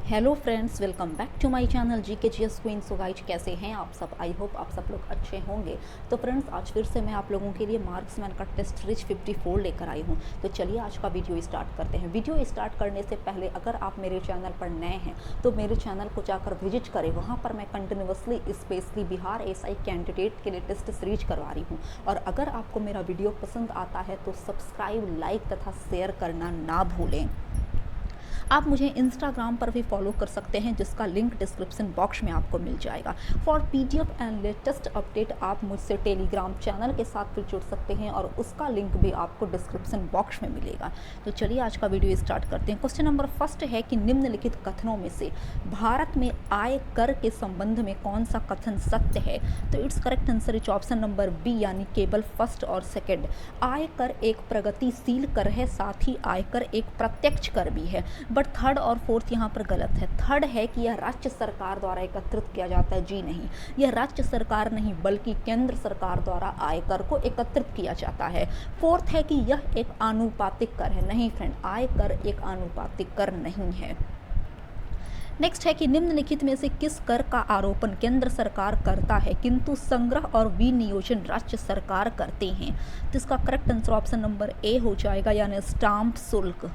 Hello friends, welcome back to my channel GKGS queen. So guys, कैसे हैं आप सब? आई होप आप सब लोग अच्छे होंगे। तो फ्रेंड्स, आज फिर से मैं आप लोगों के लिए मार्क्समैन का टेस्ट रिच 54 लेकर आई हूं। तो चलिए आज का वीडियो स्टार्ट करते हैं। वीडियो स्टार्ट करने से पहले अगर आप मेरे चैनल पर नए हैं तो मेरे चैनल को जाकर विजिट करें। वहाँ पर मैं continuously specially Bihar SI candidate के लिए टेस्ट सीरीज करवा रही हूँ। और अगर आपको मेरा वीडियो पसंद आता है तो सब्सक्राइब, लाइक तथा शेयर करना ना भूलें। आप मुझे इंस्टाग्राम पर भी फॉलो कर सकते हैं, जिसका लिंक डिस्क्रिप्शन बॉक्स में आपको मिल जाएगा। For PDF and latest update आप मुझसे टेलीग्राम चैनल के साथ भी जुड़ सकते हैं और उसका लिंक भी आपको डिस्क्रिप्शन बॉक्स में मिलेगा। तो चलिए आज का वीडियो स्टार्ट करते हैं। क्वेश्चन नंबर फर्स्ट है कि निम्नलिखित कथनों में से भारत में आय कर के संबंध में कौन सा कथन सत्य है? तो it's correct answer is option number B, यानी केवल फर्स्ट और सेकेंड। आयकर एक प्रगतिशील कर है, साथ ही आयकर एक प्रत्यक्ष कर भी है। बट थर्ड और फोर्थ यहाँ पर गलत है। थर्ड है कि यह राज्य सरकार द्वारा एकत्रित किया जाता है। जी नहीं, यह राज्य सरकार नहीं बल्कि केंद्र सरकार द्वारा आयकर को एकत्रित किया जाता है। फोर्थ है कि यह एक आनुपातिक कर है। नहीं फ्रेंड, आयकर एक आनुपातिक कर नहीं है। नेक्स्ट है कि निम्नलिखित में से किस कर का आरोपण केंद्र सरकार करता है किंतु संग्रह और विनियोजन राज्य सरकार करते हैं? तो इसका correct answer option number A हो जाएगा, यानी स्टाम्प शुल्क।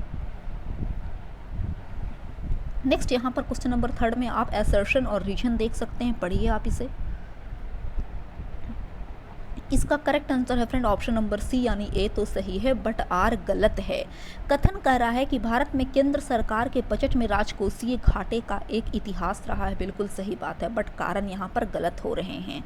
नेक्स्ट यहाँ पर क्वेश्चन नंबर थर्ड में आप असर्शन और रीजन देख सकते हैं, पढ़िए आप इसे। इसका करेक्ट आंसर है फ्रेंड ऑप्शन नंबर सी, यानी ए तो सही है बट आर गलत है। कथन कह रहा है कि भारत में केंद्र सरकार के बजट में राजकोषीय घाटे का एक इतिहास रहा है। बिल्कुल सही बात है, बट कारण यहाँ पर गलत हो रहे हैं।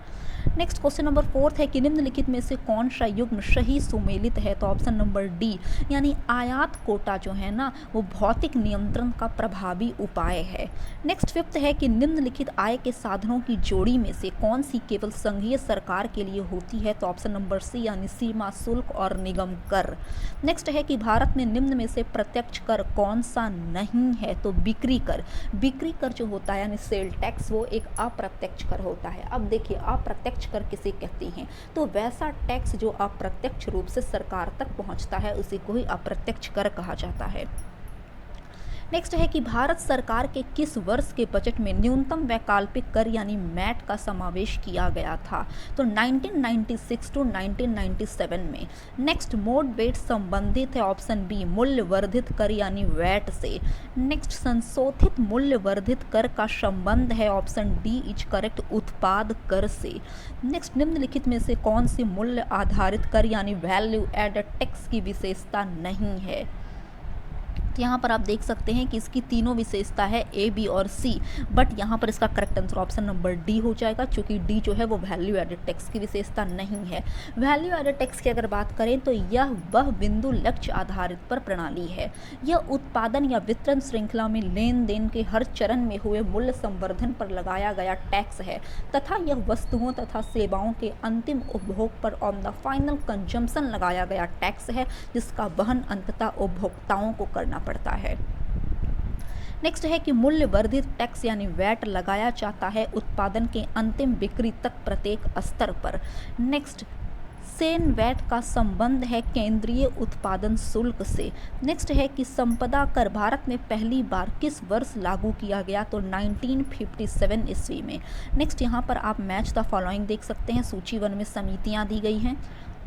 नेक्स्ट क्वेश्चन नंबर फोर्थ है कि निम्नलिखित में से कौन सा युग्म सही सुमेलित है? तो ऑप्शन नंबर डी, यानी आयात कोटा जो है ना, वो भौतिक नियंत्रण का प्रभावी उपाय है। नेक्स्ट फिफ्थ है कि निम्नलिखित आय के साधनों की जोड़ी में से कौन सी केवल संघीय सरकार के लिए होती है? तो ऑप्शन नंबर सी, यानी सीमा शुल्क और निगम कर। नेक्स्ट है कि भारत में निम्न में से प्रत्यक्ष कर कौन सा नहीं है? तो बिक्री कर। बिक्री कर जो होता है यानी सेल टैक्स, वो एक अप्रत्यक्ष कर होता है। अब देखिए, अप्रत्यक्ष कर किसे कहते हैं? तो वैसा टैक्स जो अप्रत्यक्ष रूप से सरकार तक पहुंचता है उसी को ही अप्रत्यक्ष कर कहा जाता है। नेक्स्ट है कि भारत सरकार के किस वर्ष के बजट में न्यूनतम वैकल्पिक कर यानी मैट का समावेश किया गया था? तो 1996 टू 1997 में। नेक्स्ट, मोड वेट संबंधित है ऑप्शन बी, मूल्य वर्धित कर यानी वैट से। नेक्स्ट, संशोधित मूल्य वर्धित कर का संबंध है ऑप्शन डी इज करेक्ट, उत्पाद कर से। नेक्स्ट, निम्नलिखित में से कौन सी मूल्य आधारित कर यानी वैल्यू एडेड टैक्स की विशेषता नहीं है? यहाँ पर आप देख सकते हैं कि इसकी तीनों विशेषता है ए, बी और सी, बट यहाँ पर इसका correct answer option number D हो जाएगा, क्योंकि डी जो है वो वैल्यू एडेड टैक्स की विशेषता नहीं है। वैल्यू एडेड टैक्स की अगर बात करें तो यह वह बिंदु लक्ष्य आधारित पर प्रणाली है। यह उत्पादन या वितरण श्रृंखला में लेन देन के हर चरण में हुए मूल्य संवर्धन पर लगाया गया टैक्स है तथा यह वस्तुओं तथा सेवाओं के अंतिम उपभोग पर ऑन द फाइनल कंजम्पशन लगाया गया टैक्स है, जिसका वहन अंततः उपभोक्ताओं को करना पड़ता है। नेक्स्ट है कि मूल्य वर्धित टैक्स यानी वैट लगाया जाता है उत्पादन के अंतिम बिक्री तक प्रत्येक स्तर पर। नेक्स्ट, सेन वैट का संबंध है केंद्रीय उत्पादन शुल्क से। नेक्स्ट है कि संपदा कर भारत में पहली बार किस वर्ष लागू किया गया? तो 1957 ईस्वी में। नेक्स्ट, यहाँ पर आप मैच द फॉलोइंग देख सकते हैं। सूची 1 में समितियाँ दी गई हैं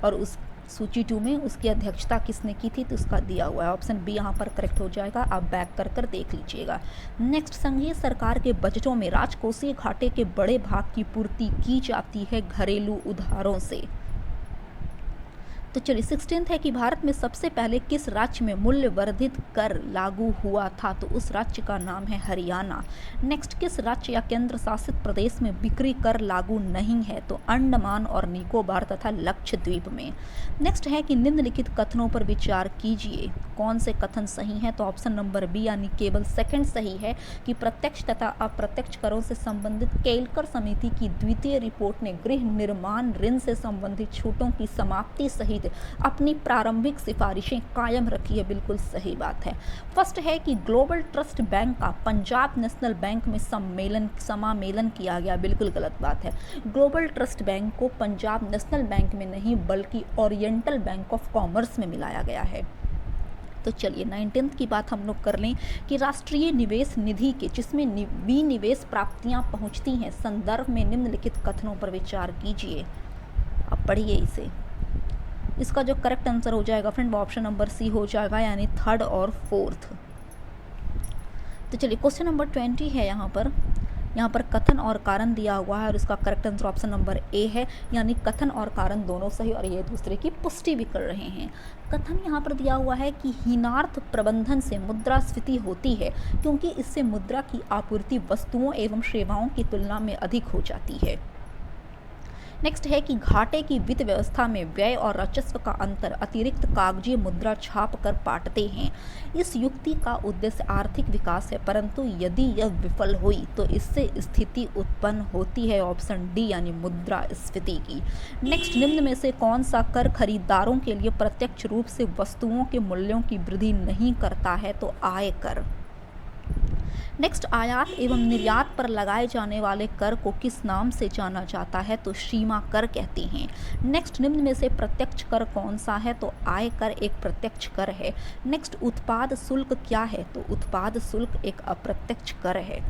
और उस सूची 2 में उसकी अध्यक्षता किसने की थी? तो उसका दिया हुआ है, ऑप्शन बी यहाँ पर करेक्ट हो जाएगा। आप बैक कर देख लीजिएगा। नेक्स्ट, संघीय सरकार के बजटों में राजकोषीय घाटे के बड़े भाग की पूर्ति की जाती है घरेलू उधारों से। तो चलिए 16th है कि भारत में सबसे पहले किस राज्य में मूल्य वर्धित कर लागू हुआ था? तो उस राज्य का नाम है हरियाणा। नेक्स्ट, किस राज्य या केंद्र शासित प्रदेश में बिक्री कर लागू नहीं है? तो अंडमान और निकोबार तथा लक्षद्वीप में। नेक्स्ट है कि निम्नलिखित कथनों पर विचार कीजिए, कौन से कथन सही हैं? तो ऑप्शन नंबर बी, यानी केवल सेकंड सही है कि प्रत्यक्ष तथा अप्रत्यक्ष करों से संबंधित केलकर समिति की द्वितीय रिपोर्ट ने गृह निर्माण ऋण से संबंधित छूटों की समाप्ति सहित अपनी प्रारंभिक सिफारिशें कायम रखी है। बिल्कुल सही बात है। फर्स्ट है कि ग्लोबल ट्रस्ट बैंक का पंजाब नेशनल बैंक में समामेलन किया गया। बिल्कुल गलत बात है। ग्लोबल ट्रस्ट बैंक को पंजाब नेशनल बैंक में नहीं बल्कि ओरिएंटल बैंक ऑफ कॉमर्स में मिलाया गया है। तो चलिए 19th की बात हम लोग कर लें कि राष्ट्रीय निवेश निधि के जिसमें विनिवेश प्राप्तियां पहुंचती हैं संदर्भ में निम्नलिखित कथनों पर विचार कीजिए। अब पढ़िए इसे। इसका जो करेक्ट आंसर हो जाएगा फ्रेंड वो ऑप्शन नंबर सी हो जाएगा, यानी थर्ड और फोर्थ। तो चलिए क्वेश्चन नंबर 20 है। यहाँ पर कथन और कारण दिया हुआ है और इसका correct answer option number A है, यानी कथन और कारण दोनों सही और ये दूसरे की पुष्टि भी कर रहे हैं। कथन यहाँ पर दिया हुआ है कि हीनार्थ प्रबंधन से मुद्रास्फीति होती है क्योंकि इससे मुद्रा की आपूर्ति वस्तुओं एवं सेवाओं की तुलना में अधिक हो जाती है। नेक्स्ट है कि घाटे की वित्त व्यवस्था में व्यय और राजस्व का अंतर अतिरिक्त कागजी मुद्रा छाप कर पाटते हैं। इस युक्ति का उद्देश्य आर्थिक विकास है, परंतु यदि यह विफल हुई तो इससे स्थिति उत्पन्न होती है ऑप्शन डी, यानी मुद्रास्फीति की। नेक्स्ट, निम्न में से कौन सा कर खरीदारों के लिए प्रत्यक्ष रूप से वस्तुओं के मूल्यों की वृद्धि नहीं करता है? तो आय कर। नेक्स्ट, आयात एवं निर्यात पर लगाए जाने वाले कर को किस नाम से जाना जाता है? तो सीमा कर कहते हैं। नेक्स्ट, निम्न में से प्रत्यक्ष कर कौन सा है? तो आय कर एक प्रत्यक्ष कर है। नेक्स्ट, उत्पाद शुल्क क्या है? तो उत्पाद शुल्क एक अप्रत्यक्ष कर है।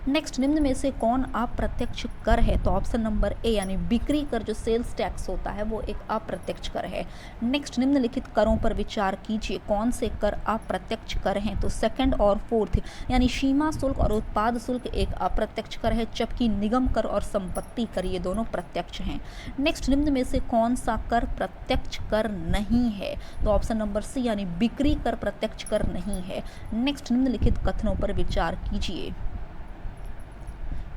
नेक्स्ट, निम्न में से कौन अप्रत्यक्ष कर है? तो ऑप्शन नंबर ए, यानी बिक्री कर जो सेल्स टैक्स होता है वो एक अप्रत्यक्ष कर है। नेक्स्ट, निम्नलिखित करों पर विचार कीजिए, कौन से कर अप्रत्यक्ष कर हैं? तो सेकंड और फोर्थ, यानी सीमा शुल्क और उत्पाद शुल्क एक अप्रत्यक्ष कर है, जबकि निगम कर और संपत्ति कर ये दोनों प्रत्यक्ष हैं। नेक्स्ट, निम्न में से कौन सा कर प्रत्यक्ष कर नहीं है? तो ऑप्शन नंबर सी, यानी बिक्री कर प्रत्यक्ष कर नहीं है। नेक्स्ट, निम्नलिखित कथनों पर विचार कीजिए,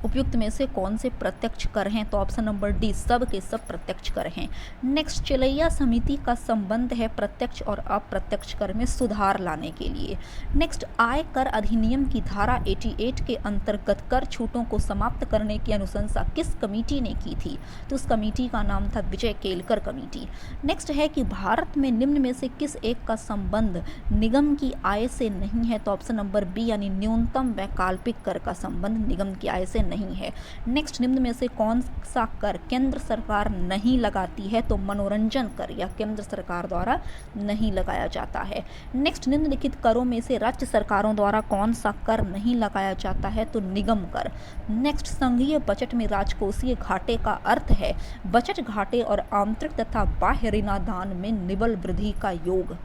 उपयुक्त में से कौन से प्रत्यक्ष कर हैं? तो ऑप्शन नंबर डी, सब के सब प्रत्यक्ष कर हैं। नेक्स्ट, चलैया समिति का संबंध है प्रत्यक्ष और अप्रत्यक्ष कर में सुधार लाने के लिए। नेक्स्ट, आय कर अधिनियम की धारा 88 के अंतर्गत कर छूटों को समाप्त करने की अनुशंसा किस कमेटी ने की थी? तो उस कमेटी का नाम था विजय केलकर कमेटी। नेक्स्ट है कि भारत में निम्न में से किस एक का संबंध निगम की आय से नहीं है? तो ऑप्शन नंबर बी, यानी न्यूनतम वैकल्पिक कर का संबंध निगम की आय से नहीं है। नेक्स्ट, निम्न में से कौन सा कर केंद्र सरकार नहीं लगाती है? तो मनोरंजन कर या केंद्र सरकार द्वारा नहीं लगाया जाता है। नेक्स्ट, निम्नलिखित करों में से राज्य सरकारों द्वारा कौन सा कर नहीं लगाया जाता है? तो निगम कर। नेक्स्ट, संघीय बजट में राजकोषीय घाटे का अर्थ है बजट घाटे और आंतरिक तथा बाह्य ऋणादान में निबल वृद्धि का योग।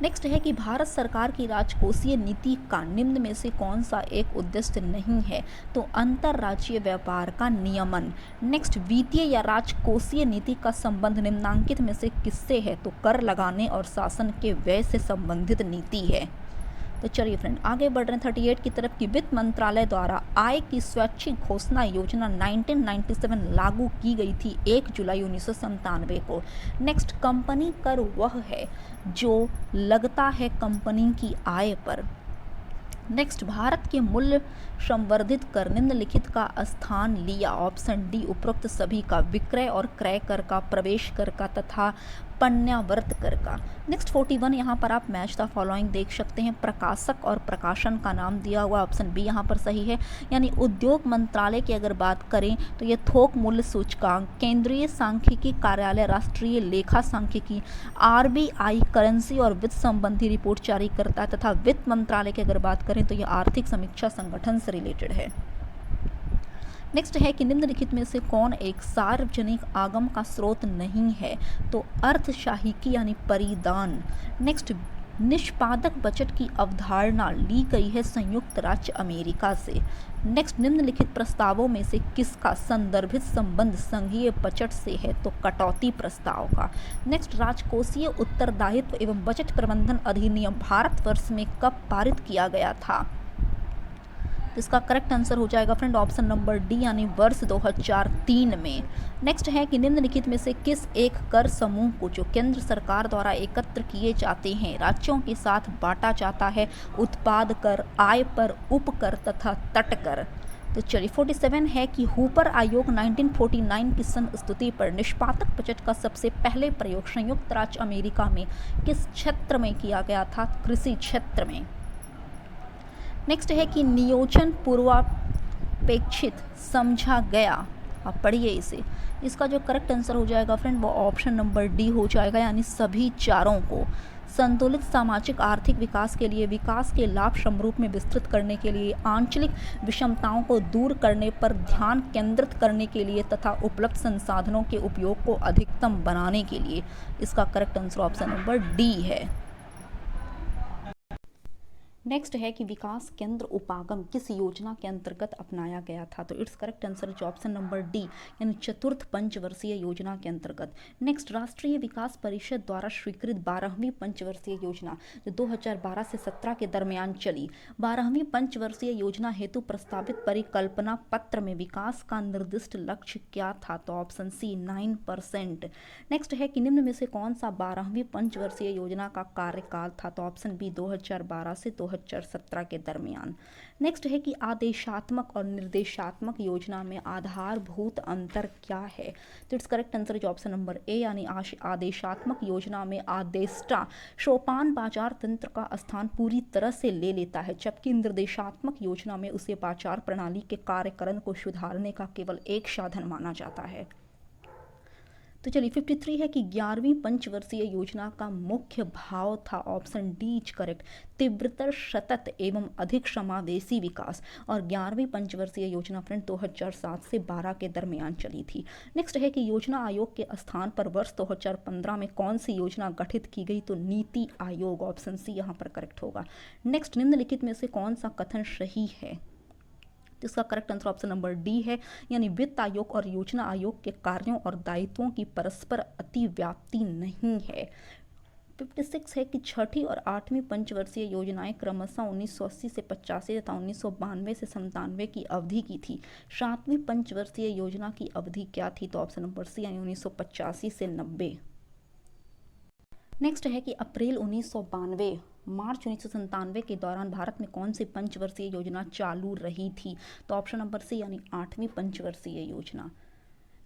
नेक्स्ट है कि भारत सरकार की राजकोषीय नीति का निम्न में से कौन सा एक उद्देश्य नहीं है? तो अंतर्राज्यीय व्यापार का नियमन। नेक्स्ट, वित्तीय या राजकोषीय नीति का संबंध निम्नांकित में से किससे है? तो कर लगाने और शासन के व्यय से संबंधित नीति है। तो चलिए फ्रेंड आगे बढ़ रहे हैं 38 की तरफ की। वित्त मंत्रालय द्वारा आय की स्वैच्छिक घोषणा योजना 1997 लागू की गई थी 1 जुलाई 1997 को। नेक्स्ट, कंपनी कर वह है जो लगता है कंपनी की आय पर। नेक्स्ट, भारत के मूल्य संवर्धित कर निम्नलिखित का स्थान लिया। ऑप्शन डी, उपरोक्त सभी का, विक्रय और क्रय कर का, प्रवेश कर का तथा पण्यावर्त कर का। नेक्स्ट 41 यहाँ पर आप मैच द फॉलोइंग देख सकते हैं। प्रकाशक और प्रकाशन का नाम दिया हुआ, ऑप्शन बी यहाँ पर सही है। यानी उद्योग मंत्रालय की अगर बात करें तो ये थोक मूल्य सूचकांक, केंद्रीय सांख्यिकी कार्यालय राष्ट्रीय लेखा सांख्यिकी, RBI करेंसी और वित्त संबंधी रिपोर्ट जारी करता है, तथा वित्त मंत्रालय की अगर बात करें तो ये आर्थिक समीक्षा संगठन से रिलेटेड है। नेक्स्ट है कि निम्नलिखित में से कौन एक सार्वजनिक आगम का स्रोत नहीं है? तो अर्थशाही यानी परिदान। नेक्स्ट, निष्पादक बजट की अवधारणा ली गई है संयुक्त राज्य अमेरिका से। नेक्स्ट, निम्नलिखित प्रस्तावों में से किसका संदर्भित संबंध संघीय बजट से है? तो कटौती प्रस्ताव का। नेक्स्ट, राजकोषीय उत्तरदायित्व एवं बजट प्रबंधन अधिनियम भारतवर्ष में कब पारित किया गया था? तो इसका करेक्ट आंसर हो जाएगा फ्रेंड ऑप्शन नंबर डी, यानी वर्ष 2003 में। नेक्स्ट है कि निम्नलिखित में से किस एक कर समूह को जो केंद्र सरकार द्वारा एकत्र किए जाते हैं राज्यों के साथ बांटा जाता है? उत्पाद कर, आय पर, उपकर तथा तट कर। तो चलिए 47 है कि हूपर आयोग 1949 की संस्तुति पर निष्पादक बजट का सबसे पहले प्रयोग संयुक्त राज्य अमेरिका में किस क्षेत्र में किया गया था? कृषि क्षेत्र में। नेक्स्ट है कि नियोजन पूर्वापेक्षित समझा गया आप पढ़िए इसे। इसका जो करेक्ट आंसर हो जाएगा फ्रेंड वो ऑप्शन नंबर डी हो जाएगा, यानी सभी चारों को। संतुलित सामाजिक आर्थिक विकास के लिए विकास के लाभ समरूप में विस्तृत करने के लिए, आंचलिक विषमताओं को दूर करने पर ध्यान केंद्रित करने के लिए तथा उपलब्ध संसाधनों के उपयोग को अधिकतम बनाने के लिए। इसका correct answer option number D है। नेक्स्ट है कि विकास केंद्र उपागम किस योजना के अंतर्गत अपनाया गया था, तो इट्स करेक्ट आंसर जो ऑप्शन नंबर डी, यानी चतुर्थ पंचवर्षीय योजना के अंतर्गत। नेक्स्ट, राष्ट्रीय विकास परिषद द्वारा स्वीकृत 12वीं पंचवर्षीय योजना जो 2012 से 17 के दरमियान चली। 12वीं पंचवर्षीय योजना हेतु प्रस्तावित परिकल्पना पत्र में विकास का निर्दिष्ट लक्ष्य क्या था, तो ऑप्शन सी 9%। नेक्स्ट है कि निम्न में से कौन सा 12वीं पंचवर्षीय योजना का कार्यकाल था, तो ऑप्शन बी 2012 से 2017 के दरमियान। नेक्स्ट है कि आदेशात्मक और निर्देशात्मक योजना में आधारभूत अंतर क्या है, तो इट्स करेक्ट आंसर जो ऑप्शन नंबर ए, यानी आदेशात्मक योजना में आदेष्टा सोपान बाजार तंत्र का स्थान पूरी तरह से ले लेता है, जबकि निर्देशात्मक योजना में उसे बाजार प्रणाली के कार्यकरण को सुधारने का केवल एक साधन माना जाता है। तो चलिए 53 है कि 11वीं पंचवर्षीय योजना का मुख्य भाव था, ऑप्शन डी इज करेक्ट, तीव्रतर सतत एवं अधिक समावेशी विकास। और 11वीं पंचवर्षीय योजना फ्रेंड 2007 से 12 के दरमियान चली थी। नेक्स्ट है कि योजना आयोग के स्थान पर वर्ष 2015 में कौन सी योजना गठित की गई, तो नीति आयोग, ऑप्शन सी यहाँ पर करेक्ट होगा। नेक्स्ट, निम्नलिखित में से कौन सा कथन सही है, इसका correct answer option number D है, यानी वित्त आयोग और योजना आयोग के कार्यों और दायित्वों की परस्पर अतिव्याप्ति नहीं है। 56 है कि छठी और 8वीं पंचवर्षीय योजनाएं क्रमशः 1980 से 85 तथा 1992 से 97 की अवधि की थी। 7वीं पंचवर्षीय योजना की अवधि क्या थी, तो ऑप्शन नंबर सी, यानी 1985 से 90। नेक्स्ट है कि अप्रैल 1992 मार्च 1997 के दौरान भारत में कौन सी पंचवर्षीय योजना चालू रही थी, तो ऑप्शन नंबर सी, यानी 8वीं पंचवर्षीय योजना।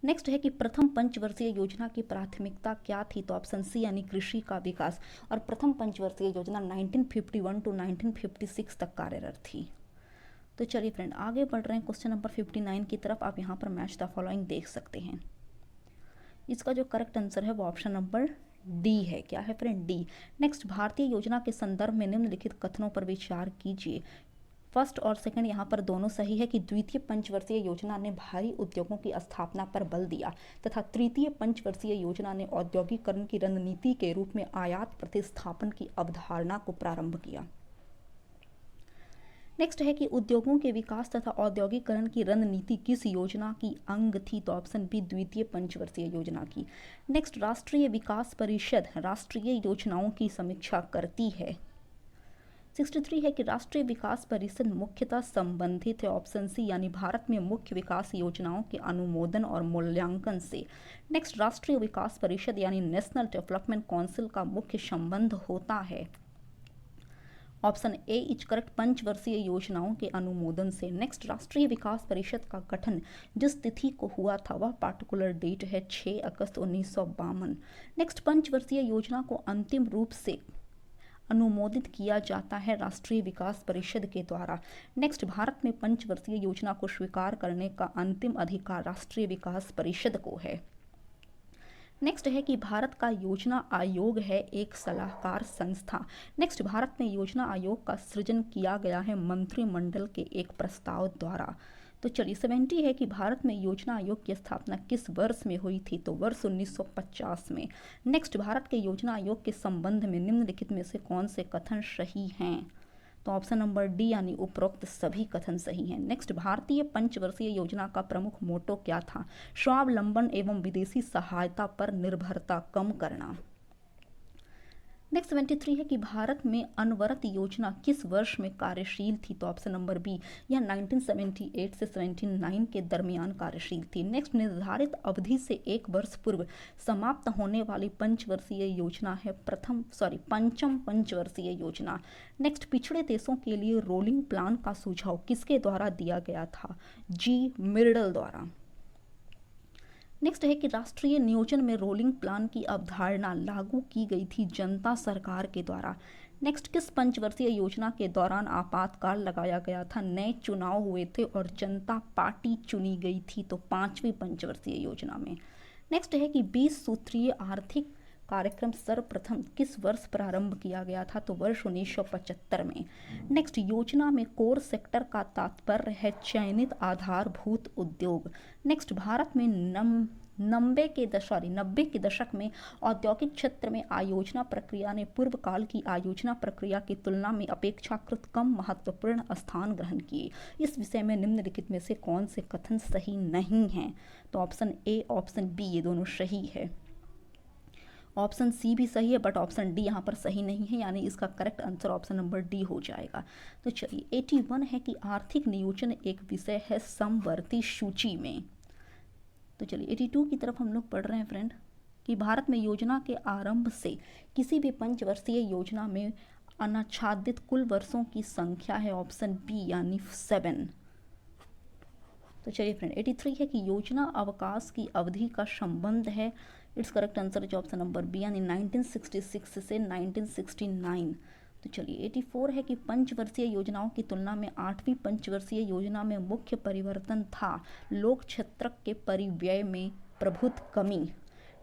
नेक्स्ट है कि प्रथम पंचवर्षीय योजना की प्राथमिकता क्या थी, तो ऑप्शन सी, यानी कृषि का विकास। और प्रथम पंचवर्षीय योजना 1951 टू 1956 तक कार्यरत थी। तो चलिए फ्रेंड आगे बढ़ रहे हैं क्वेश्चन नंबर 59 की तरफ। आप यहाँ पर मैच द फॉलोइंग देख सकते हैं। इसका जो करेक्ट आंसर है वो ऑप्शन नंबर डी है। क्या है फ्रेंड, डी। नेक्स्ट, भारतीय योजना के संदर्भ में निम्नलिखित कथनों पर विचार कीजिए। फर्स्ट और सेकंड यहाँ पर दोनों सही है कि द्वितीय पंचवर्षीय योजना ने भारी उद्योगों की स्थापना पर बल दिया तथा तृतीय पंचवर्षीय योजना ने औद्योगिकरण की रणनीति के रूप में आयात प्रतिस्थापन की अवधारणा को प्रारंभ किया। नेक्स्ट है कि उद्योगों के विकास तथा औद्योगिकरण की रणनीति किस योजना की अंग थी, तो ऑप्शन बी द्वितीय पंचवर्षीय योजना की। नेक्स्ट, राष्ट्रीय विकास परिषद राष्ट्रीय योजनाओं की समीक्षा करती है। 63 है कि राष्ट्रीय विकास परिषद मुख्यतः संबंधित है, ऑप्शन सी, यानी भारत में मुख्य विकास योजनाओं के अनुमोदन और मूल्यांकन से। नेक्स्ट, राष्ट्रीय विकास परिषद यानी नेशनल डेवलपमेंट काउंसिल का मुख्य संबंध होता है, ऑप्शन ए इज करेक्ट, पंचवर्षीय योजनाओं के अनुमोदन से। नेक्स्ट, राष्ट्रीय विकास परिषद का गठन जिस तिथि को हुआ था वह पार्टिकुलर डेट है 6 अगस्त 1952। नेक्स्ट, पंचवर्षीय योजना को अंतिम रूप से अनुमोदित किया जाता है राष्ट्रीय विकास परिषद के द्वारा। नेक्स्ट, भारत में पंचवर्षीय योजना को स्वीकार करने का अंतिम अधिकार राष्ट्रीय विकास परिषद को है। नेक्स्ट है कि भारत का योजना आयोग है एक सलाहकार संस्था। नेक्स्ट, भारत में योजना आयोग का सृजन किया गया है मंत्रिमंडल के एक प्रस्ताव द्वारा। तो चलिए 70 है कि भारत में योजना आयोग की स्थापना किस वर्ष में हुई थी, तो वर्ष 1950 में। नेक्स्ट, भारत के योजना आयोग के संबंध में निम्नलिखित में से कौन से कथन सही हैं, तो ऑप्शन नंबर डी, यानी उपरोक्त सभी कथन सही हैं। नेक्स्ट, भारतीय पंचवर्षीय योजना का प्रमुख मोटो क्या था, स्वावलंबन एवं विदेशी सहायता पर निर्भरता कम करना। नेक्स्ट 73 है कि भारत में अनवरत योजना किस वर्ष में कार्यशील थी, तो ऑप्शन नंबर बी, यह 1978 से 79 के दरमियान कार्यशील थी। नेक्स्ट, निर्धारित अवधि से एक वर्ष पूर्व समाप्त होने वाली पंचवर्षीय योजना है पंचम पंचवर्षीय योजना। नेक्स्ट, पिछड़े देशों के लिए रोलिंग प्लान का सुझाव किसके द्वारा दिया गया था, जी मिर्डल द्वारा। नेक्स्ट है कि राष्ट्रीय नियोजन में रोलिंग प्लान की अवधारणा लागू की गई थी जनता सरकार के द्वारा। नेक्स्ट, किस पंचवर्षीय योजना के दौरान आपातकाल लगाया गया था? नए चुनाव हुए थे और जनता पार्टी चुनी गई थी, तो 5वीं पंचवर्षीय योजना में। नेक्स्ट है कि 20 सूत्रीय आर्थिक कार्यक्रम सर्वप्रथम किस वर्ष प्रारंभ किया गया था? तो वर्ष 1975 में। नेक्स्ट, योजना में कोर सेक्टर का तात्पर्य है चयनित आधारभूत उद्योग। नेक्स्ट, भारत में 90 के दशक में औद्योगिक क्षेत्र में आयोजना प्रक्रिया ने पूर्व काल की आयोजना प्रक्रिया की तुलना में अपेक्षाकृत कम महत्वपूर्ण स्थान ग्रहण किए। इस विषय में निम्नलिखित में से कौन से कथन सही नहीं हैं? तो ऑप्शन ए, ऑप्शन बी, ये दोनों सही है। ऑप्शन सी भी सही है, बट ऑप्शन डी यहाँ पर सही नहीं है, यानी इसका correct answer option number D हो जाएगा। तो चलिए, 81 है कि आर्थिक नियोजन एक विषय है समवर्ती सूची में। तो चलिए 82 की तरफ हम लोग पढ़ रहे हैं फ्रेंड, कि भारत में योजना के आरंभ से किसी भी पंचवर्षीय योजना में अनाच्छादित कुल वर्षों की संख्या है ऑप्शन बी, यानी 7। तो चलिए फ्रेंड, 83 है कि योजना अवकाश की अवधि का संबंध है। इट्स करेक्ट आंसर है ऑप्शन नंबर बी, यानी 1966 से 1969। तो चलिए 84 है कि पंचवर्षीय योजनाओं की तुलना में 8वीं पंचवर्षीय योजना में मुख्य परिवर्तन था लोक क्षेत्रक के परिव्यय में प्रभुत्व कमी।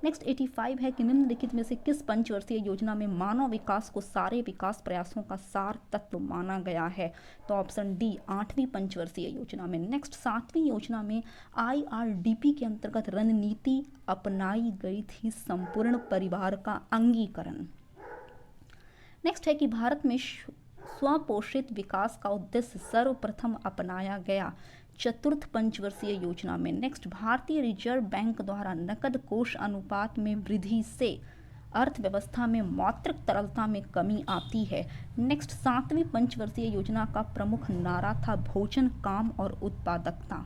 नेक्स्ट 85 है कि निम्नलिखित में से किस पंचवर्षीय योजना में मानव विकास को सारे विकास प्रयासों का सार तत्व माना गया है? तो ऑप्शन डी, 8वीं पंचवर्षीय योजना में। नेक्स्ट, 7वीं योजना में IRDP के अंतर्गत रणनीति अपनाई गई थी संपूर्ण परिवार का अंगीकरण। नेक्स्ट है कि भारत में स्वपोषित विकास का उद्देश्य सर्वप्रथम अपनाया गया चतुर्थ पंचवर्षीय योजना में। नेक्स्ट, भारतीय रिजर्व बैंक द्वारा नकद कोष अनुपात में वृद्धि से अर्थव्यवस्था में मौद्रिक तरलता में कमी आती है। नेक्स्ट, 7वीं पंचवर्षीय योजना का प्रमुख नारा था भोजन, काम और उत्पादकता।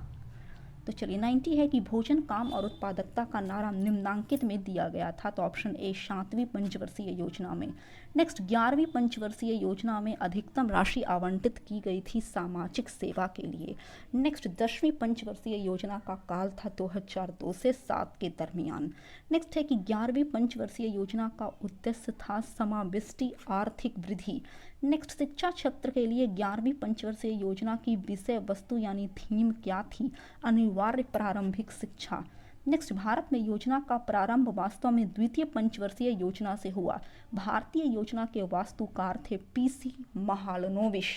तो चलिए 90 है कि भोजन, काम और उत्पादकता का नारा निम्नांकित में दिया गया था। तो ऑप्शन ए, 7वीं पंचवर्षीय योजना में। नेक्स्ट, 11वीं पंचवर्षीय योजना में अधिकतम राशि आवंटित की गई थी सामाजिक सेवा के लिए। नेक्स्ट, 10वीं पंचवर्षीय योजना का काल था 2002 से 7 के दरमियान। नेक्स्ट है कि 11वीं पंचवर्षीय योजना का उद्देश्य था समावेशी आर्थिक वृद्धि। नेक्स्ट, शिक्षा क्षेत्र के लिए 11वीं पंचवर्षीय योजना की विषय वस्तु यानी थीम क्या थी? अनिवार्य प्रारंभिक शिक्षा। नेक्स्ट, भारत में योजना का प्रारंभ वास्तव में द्वितीय पंचवर्षीय योजना से हुआ। भारतीय योजना के वास्तुकार थे PC महालनोबिस।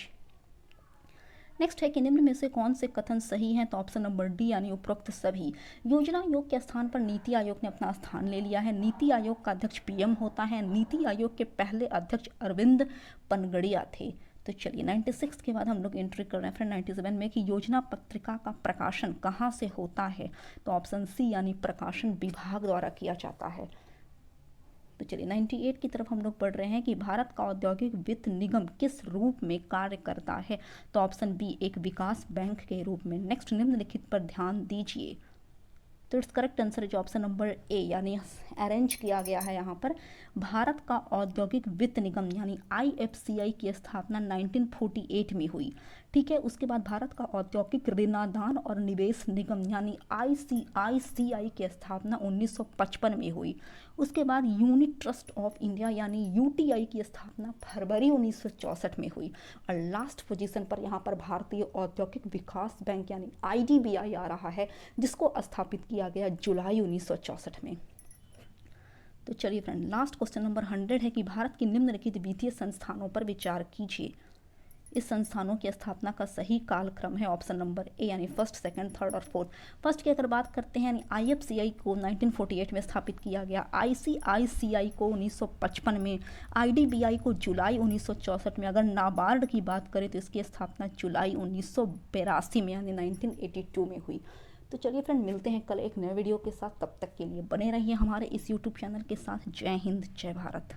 नेक्स्ट है कि निम्न में से कौन से कथन सही हैं? तो ऑप्शन नंबर डी, यानी उपरोक्त सभी। योजना आयोग के स्थान पर नीति आयोग ने अपना स्थान ले लिया है। नीति आयोग का अध्यक्ष PM होता है। नीति आयोग के पहले अध्यक्ष अरविंद पनगड़िया थे। तो चलिए 96 के बाद हम लोग एंट्री कर रहे हैं फ्रेंड 97 में, कि योजना पत्रिका का प्रकाशन कहाँ से होता है? तो ऑप्शन सी, यानी प्रकाशन विभाग द्वारा किया जाता है। तो चलिए 98 की तरफ हम लोग पढ़ रहे हैं कि भारत का औद्योगिक वित्त निगम किस रूप में कार्य करता है? तो ऑप्शन बी, एक विकास बैंक के रूप में। नेक्स्ट, निम्नलिखित पर ध्यान दीजिए। तो इट्स करेक्ट आंसर है ऑप्शन नंबर ए, यानी अरेंज किया गया है यहाँ पर। भारत का औद्योगिक वित्त निगम यानी IFCI की स्थापना 1948 में हुई। ठीक है, उसके बाद भारत का औद्योगिक ऋणादान और निवेश निगम यानी ICICI की स्थापना 1955 में हुई। उसके बाद यूनिट ट्रस्ट ऑफ इंडिया यानी UTI की स्थापना फरवरी 1964 में हुई। और लास्ट पोजीशन पर यहाँ पर भारतीय औद्योगिक विकास बैंक यानी IDBI आ रहा है, जिसको स्थापित किया गया जुलाई 1964 में। तो चलिए फ्रेंड, लास्ट क्वेश्चन नंबर 100 है कि भारत की निम्नलिखित वित्तीय संस्थानों पर विचार कीजिए। इस संस्थानों की स्थापना का सही कालक्रम है ऑप्शन नंबर ए, यानी फर्स्ट, सेकंड, थर्ड और फोर्थ। फर्स्ट की अगर बात करते हैं, यानी IFCI को 1948 में स्थापित किया गया, ICICI को 1955 में, IDBI को जुलाई 1964 में। अगर नाबार्ड की बात करें तो इसकी स्थापना जुलाई 1982 में यानी 1982 में हुई। तो चलिए फ्रेंड, मिलते हैं कल एक नए वीडियो के साथ। तब तक के लिए बने रहिए हमारे इस यूट्यूब चैनल के साथ। जय हिंद, जय भारत।